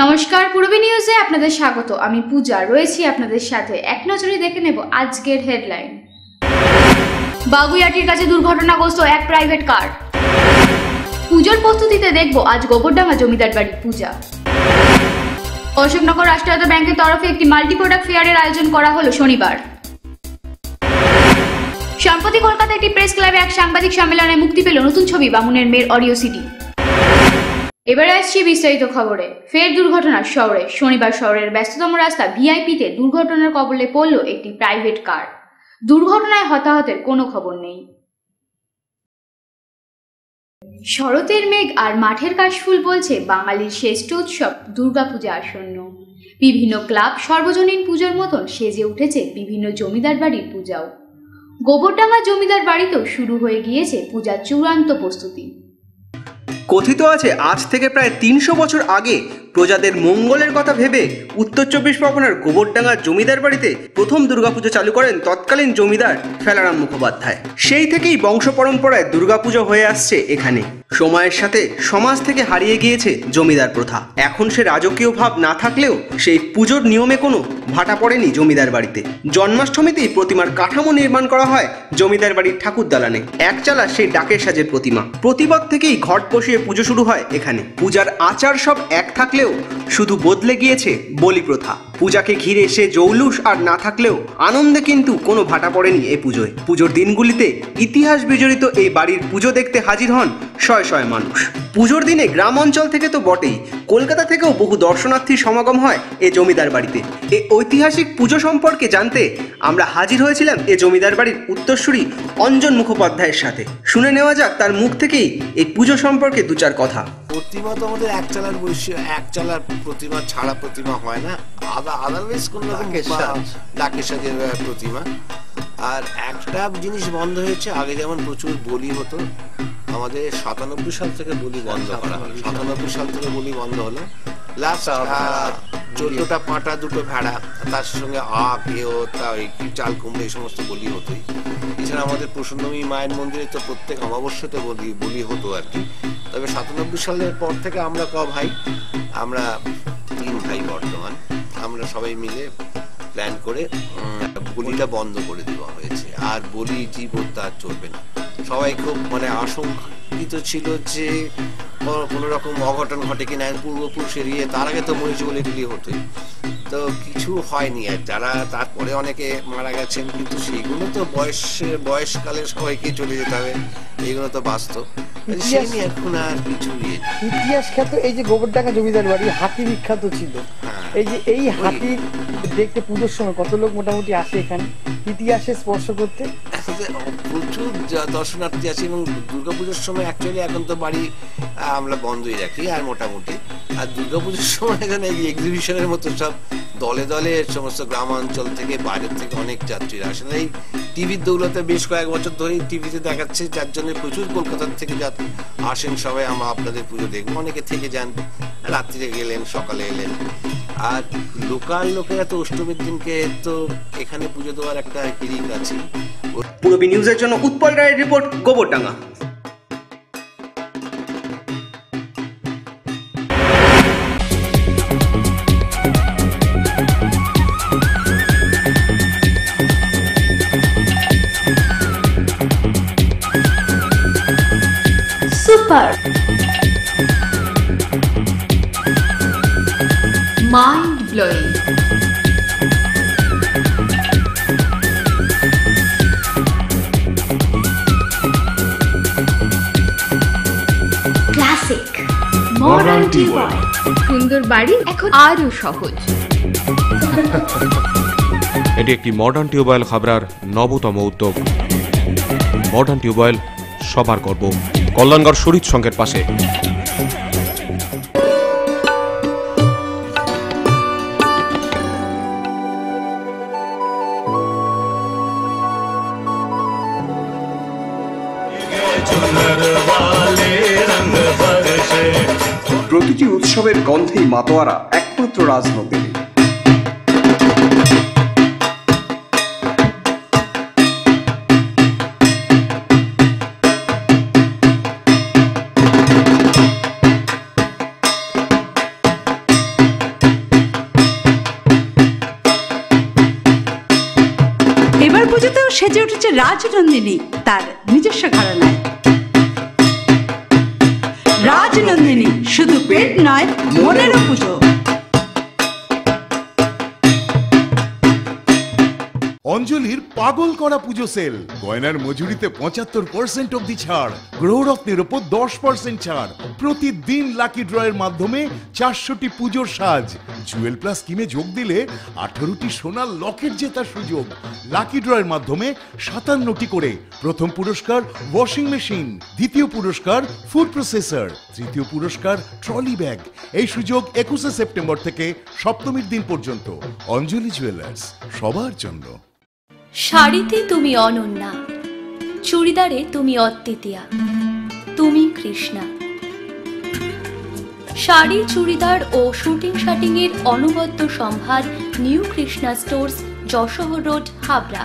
নমস্কার, পূর্বী নিউজে আপনাদের স্বাগত। আমি পূজা রয়েছি আপনাদের সাথে। এক নজরে দেখে নেব আজকের হেডলাইন। বাগুইআটির কাছে দুর্ঘটনাগ্রস্ত এক প্রাইভেট কার। পুজোর প্রস্তুতিতে দেখব আজ গোবরডাঙ্গা জমিদার বাড়ির পূজা। অশোকনগর রাষ্ট্রায়ত্ত ব্যাংকের তরফে একটি মাল্টি প্রোডাক্ট ফেয়ারের আয়োজন করা হলো শনিবার। সম্প্রতি কলকাতা একটি প্রেস ক্লাবে এক সাংবাদিক সম্মেলনে মুক্তি পেল নতুন ছবি বামুনের মেয়ের অডিও সিডি। এবারে আসছি বিস্তারিত খবরে। ফের দুর্ঘটনার শহরে। শনিবার শহরের ব্যস্ততম রাস্তা ভিআইপিতে দুর্ঘটনার কবলে পড়ল একটি প্রাইভেট কার। দুর্ঘটনায় হতাহতের কোনো খবর নেই। শরতের মেঘ আর মাঠের কাশফুল বলছে বাঙালির শ্রেষ্ঠ উৎসব দুর্গাপূজা আসন্ন। বিভিন্ন ক্লাব সর্বজনীন পুজোর মতন সেজে উঠেছে বিভিন্ন জমিদার বাড়ির পূজাও। গোবরডাঙ্গা জমিদার বাড়িতেও শুরু হয়ে গিয়েছে পূজার চূড়ান্ত প্রস্তুতি। কথিত আছে আজ থেকে প্রায় ৩০০ বছর আগে প্রজাদের মঙ্গলের কথা ভেবে উত্তর চব্বিশ পরগনার গোবরডাঙ্গা জমিদার বাড়িতে প্রথম দুর্গাপুজো চালু করেন তৎকালীন জমিদার ফেলারাম মুখোপাধ্যায়। সেই থেকেই বংশ পরম্পরায় দুর্গাপুজো হয়ে আসছে এখানে। সময়ের সাথে সমাজ থেকে হারিয়ে গিয়েছে জমিদার প্রথা। এখন সে রাজকীয় ভাব না থাকলেও সেই পুজোর নিয়মে কোনো ভাটা পড়েনি জমিদার বাড়িতে। জন্মাষ্টমীতেই প্রতিমার কাঠামো নির্মাণ করা হয় জমিদার বাড়ির ঠাকুর দালানে। একচালা সেই ডাকের সাজের প্রতিমা। প্রতিবাদ থেকেই ঘট বসিয়ে পুজো শুরু হয় এখানে। পূজার আচার সব এক থাকলেও শুধু বদলে গিয়েছে বলি প্রথা। পূজাকে ঘিরে সে জৌলুস আর না থাকলেও আনন্দে কিন্তু কোনো ভাটা পড়েনি এই পুজোয়। পুজোর দিনগুলিতে ইতিহাস বিজড়িত এই বাড়ির পুজো দেখতে হাজির হন শয়ে শয়ে মানুষ। পুজোর দিনে গ্রাম অঞ্চল থেকে তো বটেই, কলকাতা থেকেও বহু দর্শনার্থীর সমাগম হয় এ জমিদার বাড়িতে। এই ঐতিহাসিক পুজো সম্পর্কে জানতে আমরা হাজির হয়েছিলাম এ জমিদার বাড়ির উত্তরসূরি অঞ্জন মুখোপাধ্যায়ের সাথে। শুনে নেওয়া যাক তার মুখ থেকেই এই পুজো সম্পর্কে দু চার কথা। প্রতিমা তো আমাদের একচালার বৈশিষ্ট্য, একচালার প্রতিমা ছাড়া প্রতিমা হয় না। আদারওয়াইজ কোন রকম ডাকের সাজের প্রতিমা। আর একটা জিনিস বন্ধ হয়েছে, আগে যেমন প্রচুর বলি হতো, আমাদের 97 সাল থেকে বলি বন্ধ করা হলো। 97 সাল থেকে বলি বন্ধ হলো। লাস্ট 14টা পাঁটা, 2টো ভেড়া, তার সঙ্গে আখ, চাল কুমড়ো এই সমস্ত বলি হতোই। এছাড়া আমাদের প্রসন্নমী মায়ের মন্দিরে তো প্রত্যেক অমাবস্যাতে বলি হতো আর কি। তবে 97 সালের পর থেকে আমরা আমরা 3 ভাই বর্তমান, আমরা সবাই মিলে প্ল্যান করে বলিটা বন্ধ করে দেওয়া হয়েছে। আর বলি জীবনটা চলবে না। সবাই খুব আশঙ্কিত ছিল যে কোনো রকম অঘটন ঘটে কিনা, পূর্বপুরুষের তার আগে তো মহিষ বলি টুলি হতোই, তো কিছু হয়নি। আর যারা তারপরে অনেকে মারা গেছেন, কিন্তু সেগুলো তো বয়সকালে সবাইকে চলে যেতে হবে, এইগুলো তো বাস্তব। এখন আর কিছু ইতিহাস খ্যাত এই যে গোবরডাঙ্গা জমিদার বাড়ি হাতি বিখ্যাত ছিল। এই যে এই হাতি দেখতে পুজোর সময় কত লোক মোটামুটি আসে এখানে ইতিহাসে স্পর্শ করতে? প্রচুর দর্শনার্থী আছে এবং দুর্গাপুজোর সময় অ্যাকচুয়ালি এখন তো বাড়ি আমরা বন্ধই রাখি আর মোটামুটি। আর দুর্গাপুজোর সময় এখানে এক্সিবিশনের মতো সব দলে দলে সমস্ত গ্রামাঞ্চল থেকে বাইরের থেকে অনেক যাত্রীরা আসেন। এই টিভির দৌলতে বেশ কয়েক বছর ধরেই টিভিতে দেখাচ্ছে, যার জন্য প্রচুর কলকাতার থেকে আসেন সবাই। আমরা আপনাদের পুজো দেখবো, অনেকে থেকে যান, রাত্রিরে গেলেন, সকালে এলেন। আর লোকাল লোকেরা তো অষ্টমীর দিনকে তো এখানে পুজো দেওয়ার একটা হিরিক আছে। পূর্বী নিউজের জন্য উৎপল রায়ের report, Gobardanga. Super mind blowing. Classic modern tube well. সুন্দর বাড়ি এখন আরো সহজ। এটি একটি মডার্ন টিউবওয়েল খাবরার নবতম উদ্যোগ। মডার্ন টিউবওয়েল সবার গর্ব। কল্যাণগড় শরীর সংঘের পাশে। প্রতিটি উৎসবের গন্ধেই মাতোয়ারা একমাত্র রাজনগরী। রাজনন্দিনী তার নিজস্ব ঘরানায়। রাজনন্দিনী শুধু পেট নয়, মনেরও পুজো। অঞ্জলির পাগল করা পুজো সেল, গয়নার মজুরিতে 75% অব্দি ছাড়, গ্রহরত্নের ওপর 10% ছাড়, প্রতিদিন লাকি ড্রয়ের মাধ্যমে 400টি পুজোর সাজ, জুয়েল প্লাস স্কিমে যোগ দিলে 18টি সোনার লকেট জেতার সুযোগ, লাকি ড্রয়ের মাধ্যমে 57টি করে, প্রথম পুরস্কার ওয়াশিং মেশিন, দ্বিতীয় পুরস্কার ফুড প্রসেসর, তৃতীয় পুরস্কার ট্রলি ব্যাগ। এই সুযোগ 21 সেপ্টেম্বর থেকে সপ্তমীর দিন পর্যন্ত। অঞ্জলি জুয়েলার্স, সবার জন্য। শাড়িতে তুমি অনন্যা, চুড়িদারে তুমি অদ্বিতীয়া, তুমি কৃষ্ণা। শাড়ি, চুড়িদার ও শুটিং শাটিং এর অনবদ্য সম্ভার new Krishna stores, Jessore road, Habra.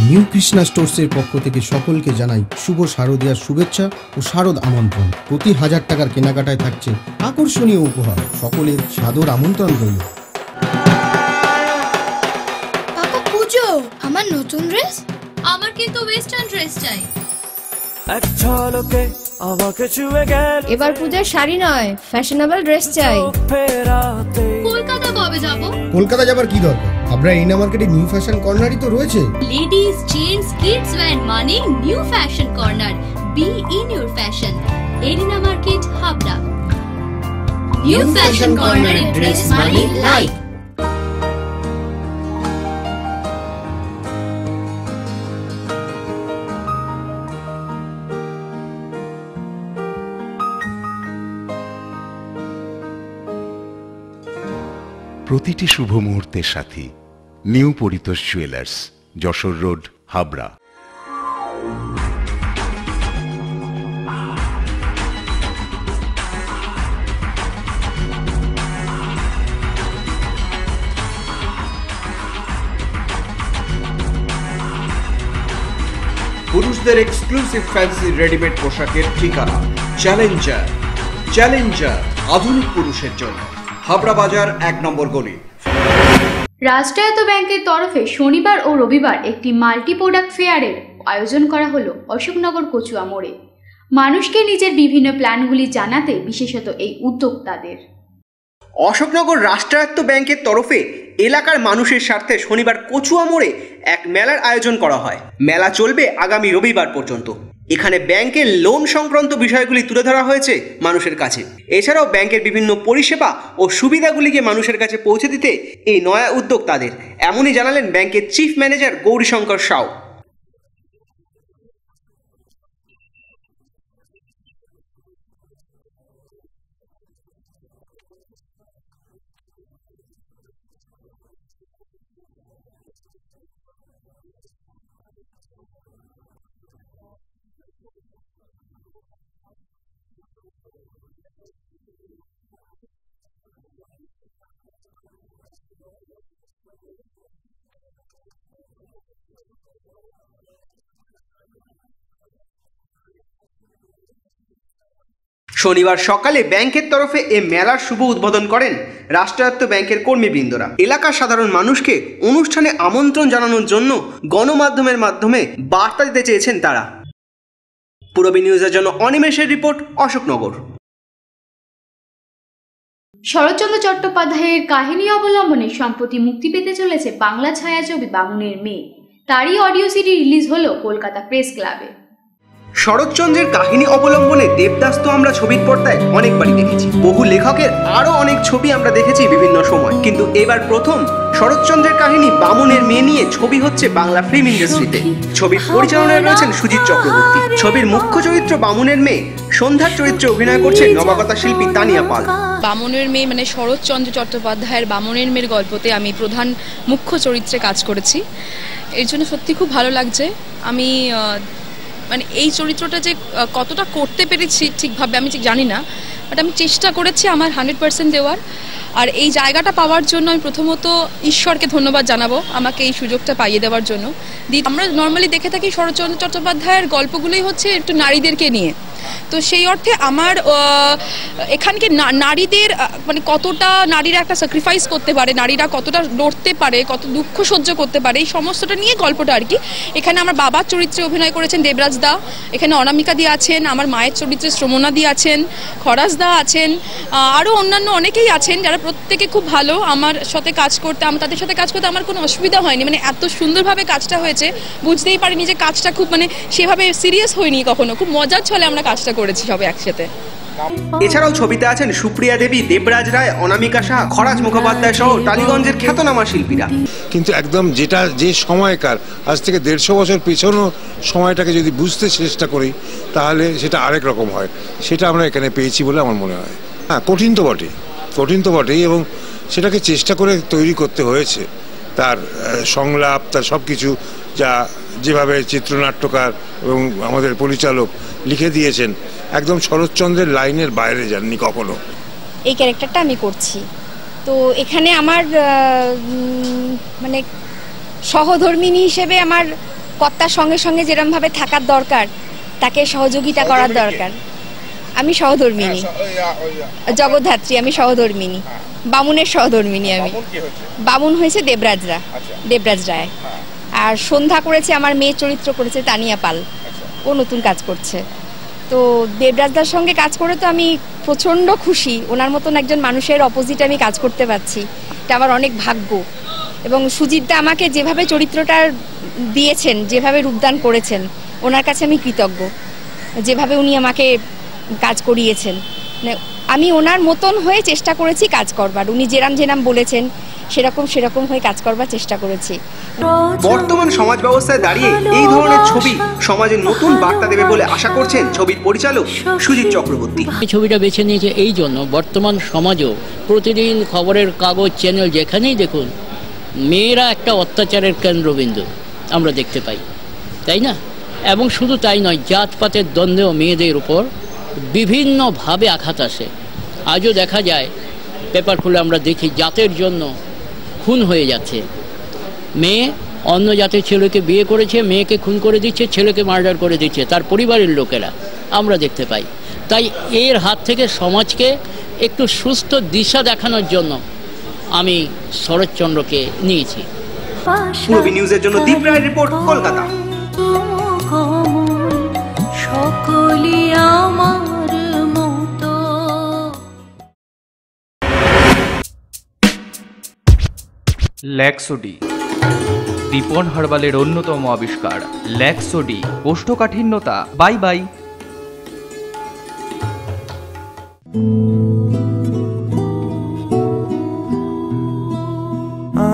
New Krishna স্টোর্সের পক্ষ থেকে সকলকে জানাই শুভ শারদীয়ার শুভেচ্ছা ও শারদ আমন্ত্রণ। প্রতি 1000 টাকার কেনাকাটায় থাকছে আকর্ষণীয় উপহার। সকলের সাদর আমন্ত্রণ রইল। আমার নতুন ড্রেস, আমার কিন্তু ওয়েস্টার্ন ড্রেস চাই। এবার পূজার শাড়ি নয়, ফ্যাশনেবল ড্রেস চাই। কলকাতা কবে যাব? কলকাতা যাবার কি দরকার? হাবড়া এরিনা মার্কেটে নিউ ফ্যাশন কর্নারই তো রয়েছে। লেডিস, জেন্টস, কিডস ওয়্যার মানে new fashion corner. Be in your fashion. Arena market, Habra. New fashion কর্নারে ড্রেস মানে লাইফ। প্রতিটি শুভ মুহূর্তের সাথী new Paritosh jewellers, Jessore road, Habra. পুরুষদের এক্সক্লুসিভ ফ্যান্সি রেডিমেড পোশাকের ঠিকানা চ্যালেঞ্জার। চ্যালেঞ্জার আধুনিক পুরুষের জন্য, হাবড়া বাজার 1 নম্বর গলি। রাষ্ট্রায়ত্ত ব্যাংকের তরফে শনিবার ও রবিবার একটি মাল্টি প্রোডাক্ট ফেয়ারের আয়োজন করা হলো অশোকনগর কচুয়া মোড়ে। মানুষকে নিজের বিভিন্ন প্ল্যানগুলি জানাতে বিশেষত এই উদ্যোক্তাদের। অশোকনগর রাষ্ট্রায়ত্ত ব্যাংকের তরফে এলাকার মানুষের স্বার্থে শনিবার কচুয়া মোড়ে এক মেলার আয়োজন করা হয়। মেলা চলবে আগামী রবিবার পর্যন্ত। এখানে ব্যাংকের লোন সংক্রান্ত বিষয়গুলি তুলে ধরা হয়েছে মানুষের কাছে। এছাড়াও ব্যাংকের বিভিন্ন পরিষেবা ও সুবিধাগুলিকে মানুষের কাছে পৌঁছে দিতে এই নয়া উদ্যোগ তাদের, এমনই জানালেন ব্যাংকের চিফ ম্যানেজার গৌরীশঙ্কর সাউ। শনিবার সকালে ব্যাংকের তরফে এ মেলার শুভ উদ্বোধন করেন রাষ্ট্রায়ত্ত ব্যাংকের কর্মীবৃন্দরা। এলাকার সাধারণ মানুষকে অনুষ্ঠানে আমন্ত্রণ জানানোর জন্য গণমাধ্যমের মাধ্যমে বার্তা দিতে চেয়েছেন তারা। পূরবী নিউজের জন্য অনিমেষের রিপোর্ট, অশোকনগর। শরৎচন্দ্র চট্টোপাধ্যায়ের কাহিনী অবলম্বনে সম্প্রতি মুক্তি পেতে চলেছে বাংলা ছায়াছবি বামুনের মেয়ে। তারই অডিও সিডি রিলিজ হলো কলকাতা প্রেস ক্লাবে। শরৎচন্দ্রের কাহিনী অবলম্বনে দেবদাস তো আমরা ছবির পর্দায় অনেকবারই দেখেছি। বহু লেখকের আরও অনেক ছবি আমরা দেখেছি বিভিন্ন সময়, কিন্তু এবার প্রথম শরৎচন্দ্রের কাহিনী বামুনের মেয়ে নিয়ে ছবি হচ্ছে বাংলা ফিল্ম ইন্ডাস্ট্রিতে। ছবির পরিচালনায় রয়েছেন সুজিত চক্রবর্তী। ছবির মুখ্য চরিত্র বামুনের মেয়ে, সন্ধ্যার চরিত্রে অভিনয় করছেন নবাগতা শিল্পী তানিয়া পাল। বামুনের মেয়ে মানে শরৎচন্দ্র চট্টোপাধ্যায়ের বামুনের মেয়ের গল্পতে আমি প্রধান মুখ্য চরিত্রে কাজ করেছি। এর জন্য সত্যি খুব ভালো লাগছে। আমি মানে এই চরিত্রটা যে কতটা করতে পেরেছি ঠিকভাবে আমি ঠিক জানি না, বাট আমি চেষ্টা করেছি আমার 100% দেওয়ার। আর এই জায়গাটা পাওয়ার জন্য আমি প্রথমত ঈশ্বরকে ধন্যবাদ জানাবো আমাকে এই সুযোগটা পাইয়ে দেওয়ার জন্য। আমরা নর্মালি দেখে থাকি শরৎচন্দ্র চট্টোপাধ্যায়ের গল্পগুলোই হচ্ছে একটু নারীদেরকে নিয়ে, তো সেই অর্থে আমার এখানকে নারীদের মানে কতটা নারীরা একটা স্যাক্রিফাইস করতে পারে, নারীরা কতটা লড়তে পারে, কত দুঃখ সহ্য করতে পারে, এই সমস্তটা নিয়ে গল্পটা আর কি। এখানে আমার বাবার চরিত্রে অভিনয় করেছেন দেবরাজ দা, এখানে অনামিকা দি আছেন, আমার মায়ের চরিত্রে শ্রমণা দি আছেন, খরাজ দা আছেন, আরও অন্যান্য অনেকেই আছেন যারা প্রত্যেকে খুব ভালো। আমার সাথে কাজ করতে, তাদের সাথে কাজ করতে আমার কোনো অসুবিধা হয়নি, মানে এত সুন্দরভাবে কাজটা হয়েছে বুঝতেই পারিনি যে কাজটা খুব মানে সেভাবে সিরিয়াস হয়নি কখনো, খুব মজার ছলে আমরা কাজটা করেছি সবাই একসাথে। এছাড়াও ছবিতে আছেন সুপ্রিয়া দেবী, দেবরাজ রায়, অনামিকা শাহ, খরাজ মুখোপাধ্যায় সহ টালিগঞ্জের খ্যাতনামা শিল্পীরা। কিন্তু একদম যেটা যে সময়কার, আজ থেকে 150 বছর পেছনও সময়টাকে যদি বুঝতে চেষ্টা করি তাহলে সেটা আরেক রকম হয়, সেটা আমরা এখানে পেয়েছি বলে আমার মনে হয়। হ্যাঁ, কঠিন তো বটেই, এবং সেটাকে চেষ্টা করে তৈরি করতে হয়েছে। তার সংলাপ, তার সব কিছু যা যেভাবে চিত্রনাট্যকার এবং আমাদের পরিচালক লিখে দিয়েছেন, একদম শরৎচন্দ্রের লাইনের বাইরে যাননি কখনো। এই ক্যারেক্টারটা আমি করছি, তো এখানে আমার মানে সহধর্মিণী হিসেবে আমার কর্তার সঙ্গে সঙ্গে যেরকমভাবে থাকার দরকার, তাকে সহযোগিতা করার দরকার। আমি সহধর্মিণী, জগদ্ধাত্রী, আমি সহধর্মিণী, বামুনের সহধর্মিণী। আমি বামুন হয়েছে দেবরাজ রায়, আর সন্ধ্যা করেছে আমার মেয়ে চরিত্র করেছে তানিয়া পাল, ও নতুন কাজ করছে। তো দেবরাজদার সঙ্গে কাজ করে তো আমি প্রচণ্ড খুশি, ওনার মতন একজন মানুষের অপোজিটে আমি কাজ করতে পারছি, এটা আমার অনেক ভাগ্য। এবং সুজিতদা আমাকে যেভাবে চরিত্রটা দিয়েছেন, যেভাবে রূপদান করেছেন, ওনার কাছে আমি কৃতজ্ঞ, যেভাবে উনি আমাকে কাজ করিয়েছেন। আমি ওনার মতন হয়ে চেষ্টা করেছি কাজ করবার, উনি যেরাম বলেছেন সেরকম হয়ে কাজ করবার চেষ্টা করেছি। বর্তমান সমাজ ব্যবস্থায় দাঁড়িয়ে এই ধরনের ছবি সমাজে নতুন বার্তা দেবে বলে আশা করছেন ছবির পরিচালক সুজিত চক্রবর্তী। এই ছবিটা বেছে নিয়েছে এই জন্য, বর্তমান সমাজও প্রতিদিন খবরের কাগজ, চ্যানেল যেখানেই দেখুন, মেয়েরা একটা অত্যাচারের কেন্দ্রবিন্দু আমরা দেখতে পাই, তাই না? এবং শুধু তাই নয়, জাতপাতের দ্বন্দ্বেও মেয়েদের উপর বিভিন্নভাবে আঘাত আসে। আজও দেখা যায়, পেপার খুলে আমরা দেখি জাতের জন্য খুন হয়ে যাচ্ছে। মেয়ে অন্য জাতের ছেলেকে বিয়ে করেছে, মেয়েকে খুন করে দিচ্ছে, ছেলেকে মার্ডার করে দিচ্ছে তার পরিবারের লোকেরা, আমরা দেখতে পাই। তাই এর হাত থেকে সমাজকে একটু সুস্থ দিশা দেখানোর জন্য আমি শরৎচন্দ্রকে নিয়েছি। পূর্বী নিউজের জন্য দীপ রায় রিপোর্ট, কলকাতা। সকলে আমার মতো। ল্যাক্সোডি, দীপন হার্বালের অন্যতম আবিষ্কার। ল্যাক্সোডি, কোষ্ঠকাঠিন্যতা বাই বাই।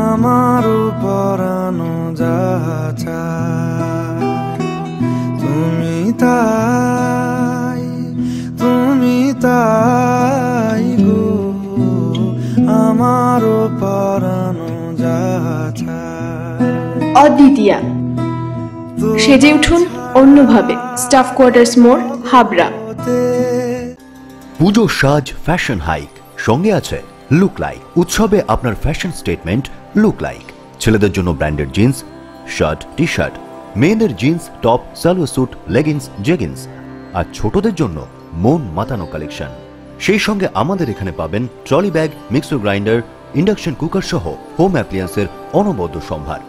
আমার পরানো যাহা চায়, তুমি তাই গো, আমার পরানো যাহা চায়। অদ্বিতীয়া, সেজে উঠুন অন্যভাবে। স্টাফ কোয়ার্টার্স মোড়, হাবড়া। পুজো সাজ ফ্যাশন হাইক, সঙ্গে আছে লুক লাইক। উৎসবে আপনার ফ্যাশন স্টেটমেন্ট লুক লাইক। ছেলেদের জন্য branded jeans, shirt, T shirt, মেয়েদের jeans, top, salwar suit, leggings, jeggings, আর ছোটদের জন্য মন মাতানো কালেকশন। সেই সঙ্গে আমাদের এখানে পাবেন trolley bag, mixer grinder, induction cooker সহ হোম অ্যাপ্লিয়েন্সের অনবদ্য সম্ভার।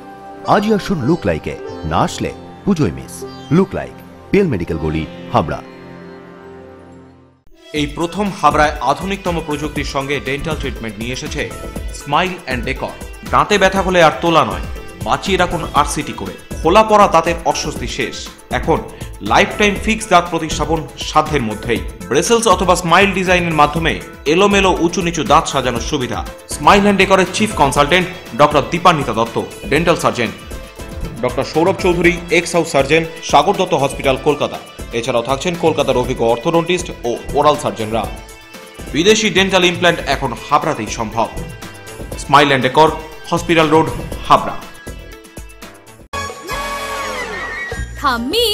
আজই আসুন লুক লাইকে, না আসলে পুজোয় miss. Look like, PL medical গলি, হাবড়া। এই প্রথম হাবড়ায় আধুনিকতম প্রযুক্তির সঙ্গে ডেন্টাল ট্রিটমেন্ট নিয়ে এসেছে স্মাইল অ্যান্ড ডেকর। দাঁতে ব্যথা হলে আর তোলা নয়, বাঁচিয়ে রাখুন আরসিটি করে। খোলা পড়া দাঁতের অস্বস্তি শেষ। এখন লাইফ টাইম ফিক্স দাঁত প্রতিস্থাপন সাধ্যের মধ্যেই। ব্রেসেলস অথবা স্মাইল ডিজাইনের মাধ্যমে এলোমেলো উঁচু নিচু দাঁত সাজানোর সুবিধা। স্মাইল অ্যান্ড ডেকরের chief consultant doctor Dipanwita Dutta, dental surgeon doctor Sourav Chowdhury, ex house surgeon, Sagar Dutta hospital, Kolkata. এছাড়াও থাকছেন কলকাতার অভিজ্ঞ অর্থোডন্টিস্ট ও ওরাল সার্জনরা। বিদেশি ডেন্টাল ইমপ্ল্যান্ট এখন হাবড়াতেই সম্ভব। Smile and decor, hospital road, Habra. ঠাম্মি,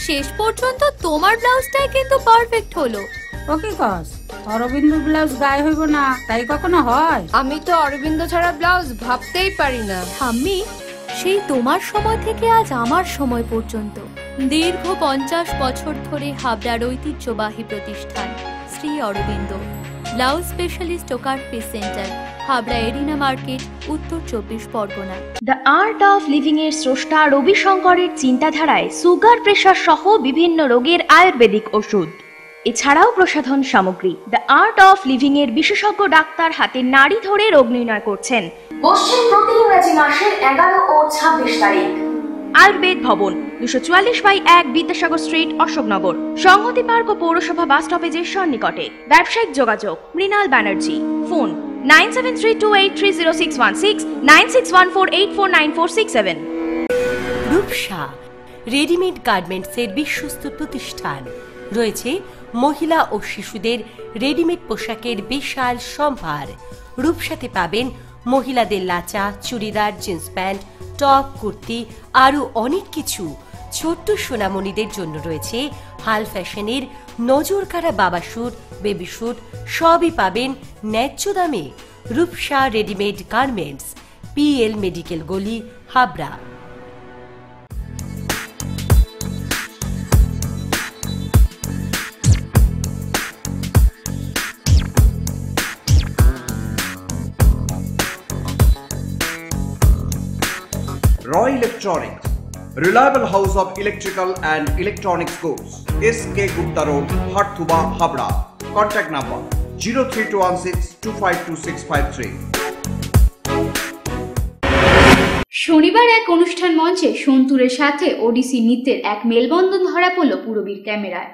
শেষ পর্যন্ত তোমার ব্লাউজটাই কিন্তু পারফেক্ট হলো। ওকে কস, অরবিন্দ ব্লাউজ গায়ে হইব না, তাই কখনো হয়? আমি তো অরবিন্দ ছাড়া ব্লাউজ ভাবতেই পারি না। ঠাম্মি, সেই তোমার সময় থেকে আজ আমার সময় পর্যন্ত দীর্ঘ 50 বছর ধরে হাবড়ার ঐতিহ্যবাহী প্রতিষ্ঠান শ্রী অরবিন্দ ব্লাউজ স্পেশালিস্ট ও cut piece centre, Habra arena market, Uttar 24 Parganas. The art of living এর স্রষ্টা রবি শঙ্করের চিন্তাধারায় সুগার প্রেশার সহ বিভিন্ন রোগের আয়ুর্বেদিক ওষুধ, এছাড়াও প্রসাধন সামগ্রী। দ্য আর্ট অফ লিভিং এর বিশেষজ্ঞ ডাক্তার হাতে নাড়ি ধরে রোগ নির্ণয় করছেন। বসছেন প্রতি ইংরাজি মাসের 11 ও 26 তারিখ। আয়ুর্বেদ ভবন, 244/1 বিদ্যাসাগর স্ট্রিট, অশোকনগর, সংহতি পার্ক ও পৌরসভা বাস স্টপেজের সন্নিকটে। ব্যবসায়িক যোগাযোগ মৃণাল ব্যানার্জি, ফোন 9732830616, 9614849467। রূপসা রেডিমেড গার্মেন্টসের বিশ্বস্ত প্রতিষ্ঠান, রয়েছে মহিলা ও শিশুদের রেডিমেড পোশাকের বিশাল সম্ভার। রূপসাতে পাবেন মহিলাদের lachha, churidar, jeans pant, top, kurti, আরও অনেক কিছু। ছোট্ট সোনামণিদের জন্য রয়েছে হাল ফ্যাশনের নজর কাড়া বাবা স্যুট, বেবি স্যুট, সবই পাবেন ন্যায্য দামে। Rupsa readymade garments, PL medical গলি, Habra. Roy Electronics, reliable house of electrical and electronics goods, SK Gupta Road, Harthuba, Habra. Contact number 03216252653. শনিবার এক অনুষ্ঠান মঞ্চে সন্তুরের সাথে ওডিসি নৃত্যের এক মেলবন্ধন ধরা পড়ল পূরবীর ক্যামেরায়।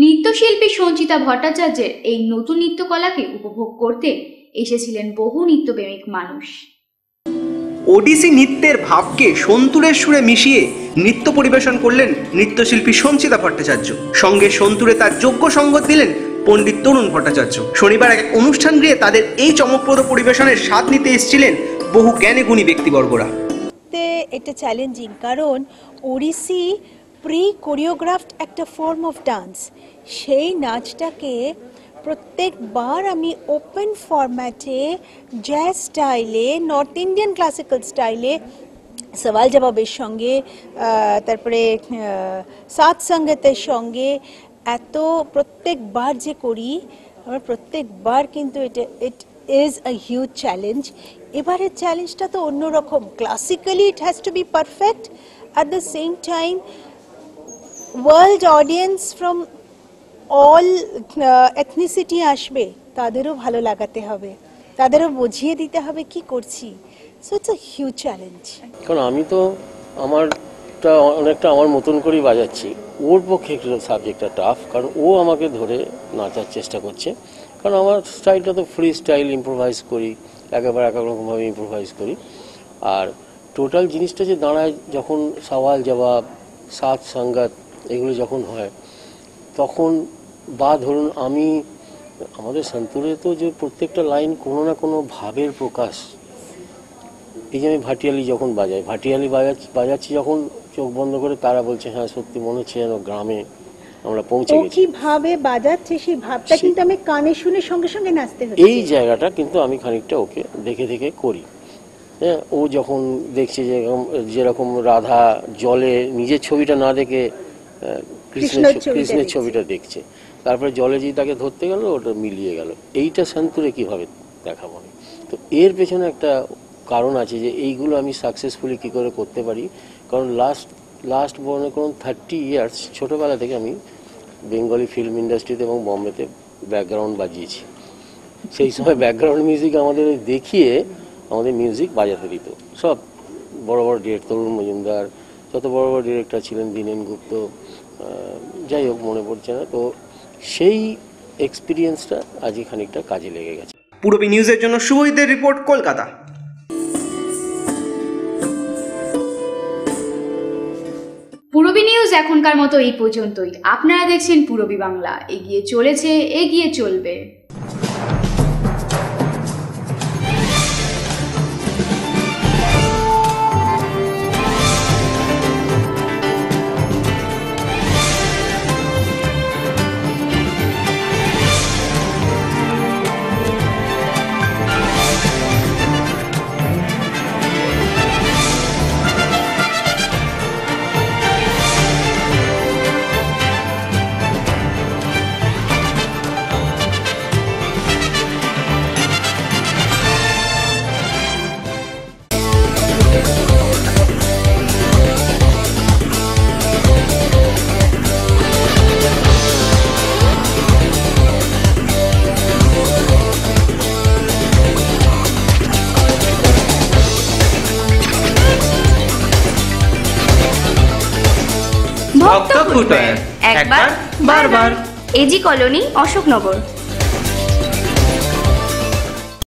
নৃত্যশিল্পী সঞ্চিতা ভট্টাচার্যের এই নতুন নৃত্যকলাকে উপভোগ করতে এসেছিলেন বহু নৃত্যপ্রেমিক মানুষ। ওডিসি নৃত্যের ভাবকে সন্তুরের সুরে মিশিয়ে নৃত্য পরিবেশন করলেন নৃত্যশিল্পী সঞ্চিতা ভট্টাচার্য। সঙ্গে সন্তুরে তার যোগ্য সঙ্গত দিলেন পণ্ডিত তরুণ ভট্টাচার্য। শনিবার এক অনুষ্ঠান গৃহে তাদের এই চমকপ্রদ পরিবেশনের স্বাদ নিতে এসেছিলেন বহু জ্ঞানী গুণী ব্যক্তিবর্গরা। এটা চ্যালেঞ্জিং, কারণ ওড়িশি প্রি কোরিওগ্রাফড একটা ফর্ম অফ ডান্স। সেই নাচটাকে প্রত্যেকবার আমি ওপেন ফরম্যাটে জ্যাজ স্টাইলে, নর্থ ইন্ডিয়ান ক্লাসিক্যাল স্টাইলে, সওয়াল জবাবের সঙ্গে, তারপরে সাত সঙ্গতের সঙ্গে এত প্রত্যেকবার যে করি, আমরা প্রত্যেকবার কিন্তু it is a huge challenge. এবারের চ্যালেঞ্জটা তো অন্যরকম। Classically it has to be perfect, at the same time world audience from all ethnicity আসবে, তাদেরও ভালো লাগাতে হবে, তাদেরও বুঝিয়ে দিতে হবে কি করছি। So it's a huge challenge. কারণ আমি তো আমারটা অনেকটা আমার মতন করেই বাজাচ্ছি, ওর পক্ষে একটু সাবজেক্টটা টাফ, কারণ ও আমাকে ধরে নাচার চেষ্টা করছে। কারণ আমার স্টাইলটা তো ফ্রি স্টাইল, ইম্প্রোভাইজ করি, একেবারে এক এক রকমভাবে ইম্প্রোভাইজ করি। আর টোটাল জিনিসটা যে দাঁড়ায় যখন সওয়াল জবাব, সাত সঙ্গত এগুলো যখন হয়, তখন বা ধরুন আমাদের সন্তুরে তো যে প্রত্যেকটা লাইন কোনো না কোনো ভাবের প্রকাশ। এই যে আমি ভাটিয়ালি যখন বাজাই, ভাটিয়ালি বাজাচ্ছি যখন, চোখ বন্ধ করে তারা বলছে হ্যাঁ সত্যি মনে হচ্ছে যেন গ্রামে আমরা পৌঁছে গেছি। কি ভাবে বাজাচ্ছে সেই ভাবটা কিন্তু আমি কানে শুনে সঙ্গে সঙ্গে নাচতে হচ্ছে। এই জায়গাটা কিন্তু আমি খানিকটা ওকে দেখে দেখে করি। হ্যাঁ, ও যখন দেখছে যেরকম রাধা জলে নিজের ছবিটা না দেখে কৃষ্ণের ছবিটা দেখছে, তারপরে জলে যে তাকে ধরতে গেল ওটা মিলিয়ে গেল, এইটা সন্তুরে কিভাবে দেখাবো আমি। তো এর পেছনে একটা কারণ আছে যে এইগুলো আমি সাকসেসফুলি কী করে করতে পারি। কারণ লাস্ট মনে করুন 30 ইয়ার্স ছোটোবেলা থেকে আমি বেঙ্গলি ফিল্ম ইন্ডাস্ট্রিতে এবং বম্বেতে ব্যাকগ্রাউন্ড বাজিয়েছি। সেই সময় ব্যাকগ্রাউন্ড মিউজিক আমাদের দেখিয়ে আমাদের মিউজিক বাজাতে দিত সব বড় বড় ডিরেক্টর, তরুণ মজুমদার, যত বড় বড় ডিরেক্টর ছিলেন, দীনেন গুপ্ত, যাই হোক মনে পড়ছে না। তো সেই এক্সপিরিয়েন্সটা আজকে খানিকটা কাজে লেগে গেছে। পূরবী নিউজের জন্য শুভজিতের রিপোর্ট, কলকাতা। পূরবী নিউজ এখনকার মতো এই পর্যন্তই। আপনারা দেখছেন পূরবী বাংলা, এগিয়ে চলেছে, এগিয়ে চলবে। ফুটওয়্যার, একবার বারবার। AG colony, Ashoknagar.